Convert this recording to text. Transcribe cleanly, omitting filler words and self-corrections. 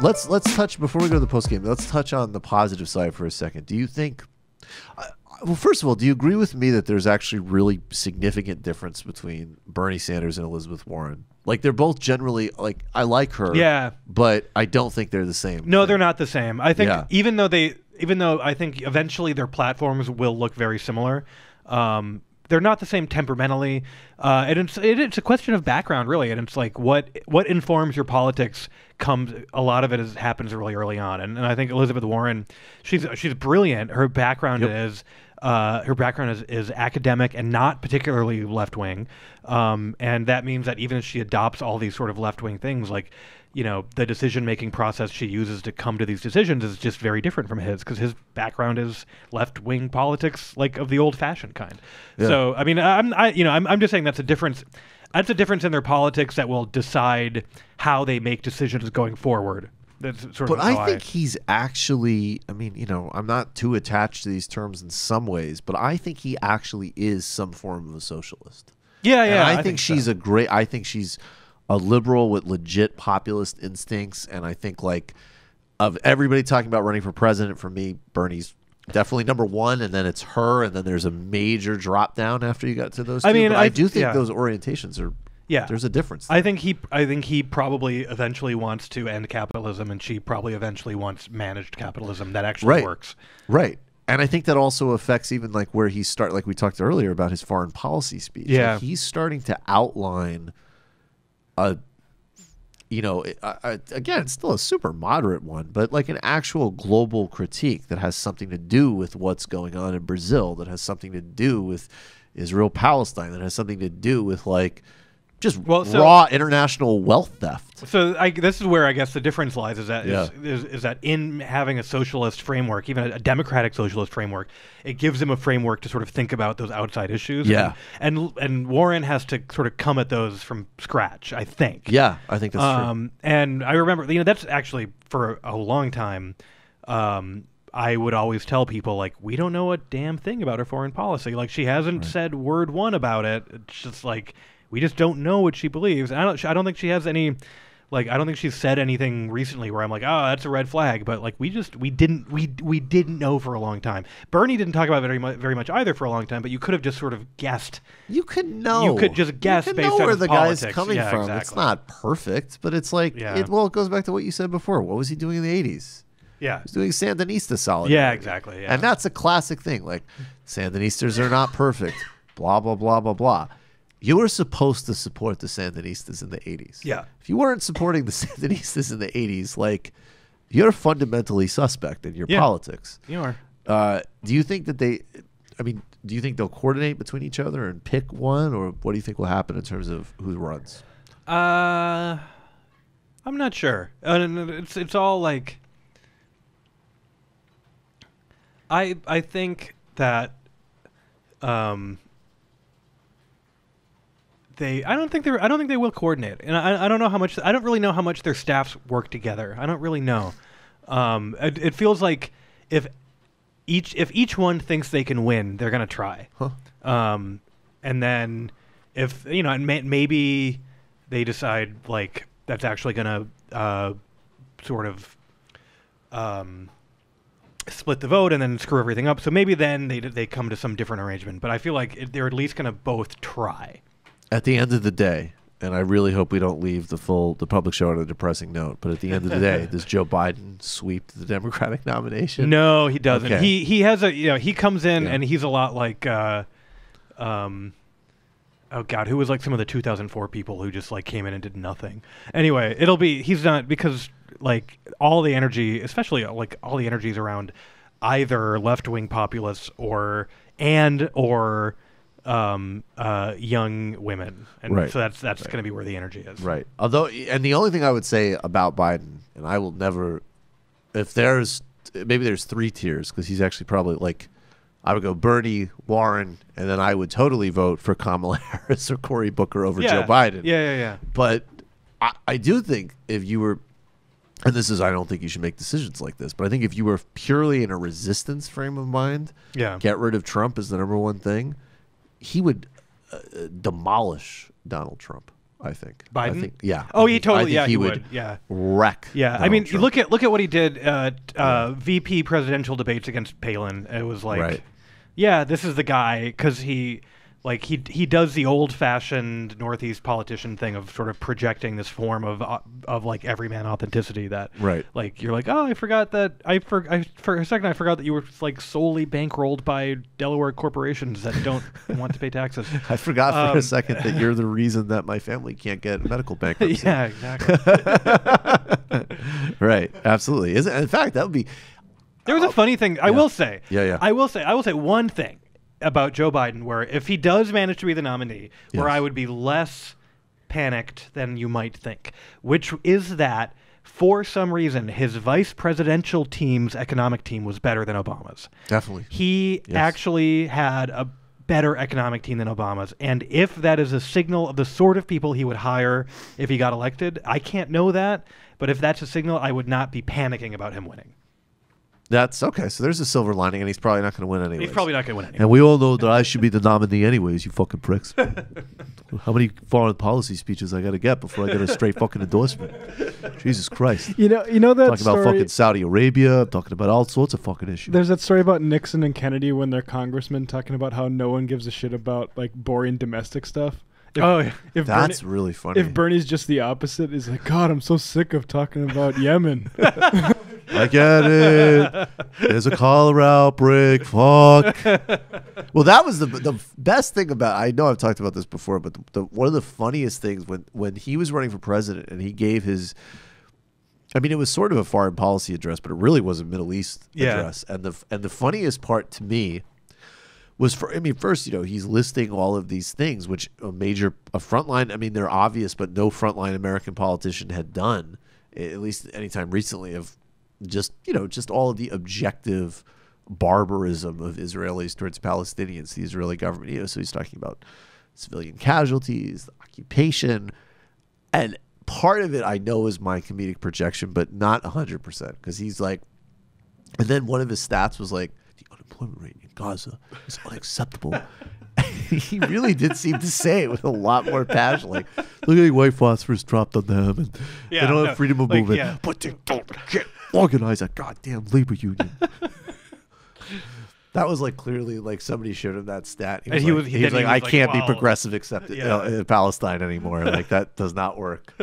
let's touch before we go to the post game. Let's touch on the positive side for a second. Do you think? Well, first of all, do you agree with me that there's actually really significant difference between Bernie Sanders and Elizabeth Warren? Like they're both generally like I like her, yeah, but I don't think they're the same. No, they're not the same. I think even though I think eventually their platforms will look very similar. They're not the same temperamentally, and it's a question of background, really. And it's like what informs your politics a lot of it happens really early on. And I think Elizabeth Warren, she's brilliant. Her background is academic and not particularly left wing, and that means that even if she adopts all these sort of left wing things, like the decision making process she uses to come to these decisions is just very different from his, because his background is left wing politics, like of the old fashioned kind. Yeah. So I mean, I'm just saying that's a difference. That's a difference in their politics that will decide how they make decisions going forward. That's sort but I think he's actually, I mean, I'm not too attached to these terms in some ways, but I think he actually is some form of a socialist. Yeah, yeah. And I think she's I think she's a liberal with legit populist instincts. And I think like of everybody talking about running for president, for me, Bernie's definitely number one, and then it's her, and then there's a major drop down after you got to those two. I mean, I do think those orientations are there's a difference there. I think he probably eventually wants to end capitalism, and she probably eventually wants managed capitalism that actually works. Right. And I think that also affects even like where he like we talked earlier about his foreign policy speech. Yeah. Like he's starting to outline again, it's still a super moderate one, but like an actual global critique that has something to do with what's going on in Brazil, that has something to do with Israel-Palestine, that has something to do with like just raw international wealth theft. So this is where I guess the difference lies, is that in having a socialist framework, even a democratic socialist framework, it gives them a framework to sort of think about those outside issues. Yeah. And Warren has to sort of come at those from scratch, I think. Yeah, I think that's true. And I remember, that's actually for a long time, I would always tell people, like, we don't know a damn thing about her foreign policy. Like, she hasn't said word one about it. It's just like, we just don't know what she believes. And I don't think she has any, like, I don't think she's said anything recently where I'm like, oh, that's a red flag. But like, we didn't know for a long time. Bernie didn't talk about it very much either for a long time. But you could have just sort of guessed. You could know. You could just guess based on where the politics. guy's coming from. Exactly. It's not perfect, but it's like, it goes back to what you said before. What was he doing in the 80s? Yeah. He was doing Sandinista solidarity. Yeah, exactly. Yeah. And that's a classic thing. Like, Sandinistas are not perfect. Blah, blah, blah, blah, blah. You were supposed to support the Sandinistas in the 80s. Yeah. If you weren't supporting the Sandinistas in the 80s, like, you're fundamentally suspect in your politics. You are. Do you think that do you think they'll coordinate between each other and pick one, or what do you think will happen in terms of who runs? I'm not sure. It's all like, I think that I don't think they will coordinate, and I don't know how much. I don't really know how much their staffs work together. I don't really know. It feels like if each one thinks they can win, they're gonna try. Huh. And then if maybe they decide like that's actually gonna sort of split the vote and then screw everything up. So maybe then they come to some different arrangement. But I feel like they're at least gonna both try. At the end of the day, and I really hope we don't leave the public show on a depressing note, but at the end of the day, does Joe Biden sweep the Democratic nomination? No, he doesn't. Okay. He has he comes in and he's a lot like oh God, who was like some of the 2004 people who just like came in and did nothing. Anyway, he's not, because like all the energy, especially like all the energy is around either left-wing populists or young women, and so that's going to be where the energy is. Right. Although, and the only thing I would say about Biden, and I will never, maybe there's 3 tiers, because he's actually probably like, I would go Bernie, Warren, and then I would totally vote for Kamala Harris or Cory Booker over Joe Biden. Yeah. But I do think if you were, and I don't think you should make decisions like this, but I think if you were purely in a resistance frame of mind, get rid of Trump is the #1 thing. He would demolish Donald Trump. I think. Biden? I think, yeah. Oh, I he think- totally. I think Yeah, he he would would. Yeah. wreck. Yeah, I Donald mean, Trump. look at what he did at VP presidential debates against Palin. It was like, Right. yeah, this is the guy because he does the old-fashioned Northeast politician thing of sort of projecting this form of like everyman authenticity that Right. like you're like, oh, I forgot that for a second I forgot that you were like solely bankrolled by Delaware corporations that don't want to pay taxes. I forgot for a second that you're the reason that my family can't get medical bankruptcy. Yeah, exactly. Right. Absolutely. Isn't in fact that would be. There was a funny thing. I will say. Yeah. I will say one thing about Joe Biden, where if he does manage to be the nominee, where Yes. I would be less panicked than you might think, which is that for some reason his vice presidential team's economic team was better than Obama's. Definitely. He actually had a better economic team than Obama's, and if that is a signal of the sort of people he would hire if he got elected, I can't know that, but if that's a signal, I would not be panicking about him winning. That's okay. So there's a silver lining, and he's probably not going to win anyways. He's probably not going to win anyway. And we all know that I should be the nominee anyways, you fucking pricks. How many foreign policy speeches I got to get before I get a straight fucking endorsement? Jesus Christ. You know that Talking story. about fucking Saudi Arabia. I'm talking about all sorts of fucking issues. There's that story about Nixon and Kennedy when they're congressmen talking about how no one gives a shit about like boring domestic stuff. If That's really funny. If Bernie's just the opposite, is like, God, I'm so sick of talking about Yemen. I get it. There's a cholera outbreak. Fuck. Well, that was the best thing about. I know I've talked about this before, but one of the funniest things when he was running for president and he gave his. I mean, it was sort of a foreign policy address, but it really was a Middle East address. And the funniest part to me was first, he's listing all of these things, which a frontline. I mean, they're obvious, but no frontline American politician had done, at least anytime recently, of just all of the objective barbarism of Israelis towards Palestinians, the Israeli government. So he's talking about civilian casualties, the occupation, and part of it I know is my comedic projection, but not 100%, because he's like, and then one of his stats was like, the unemployment rate in Gaza is unacceptable. He really did seem to say it with a lot more passion. Like, look at white phosphorus dropped on them, and they don't have freedom of movement, but they don't get organize a goddamn labor union. That was like clearly like somebody showed him that stat. He was like, I can't be progressive except in Palestine anymore. Like that does not work.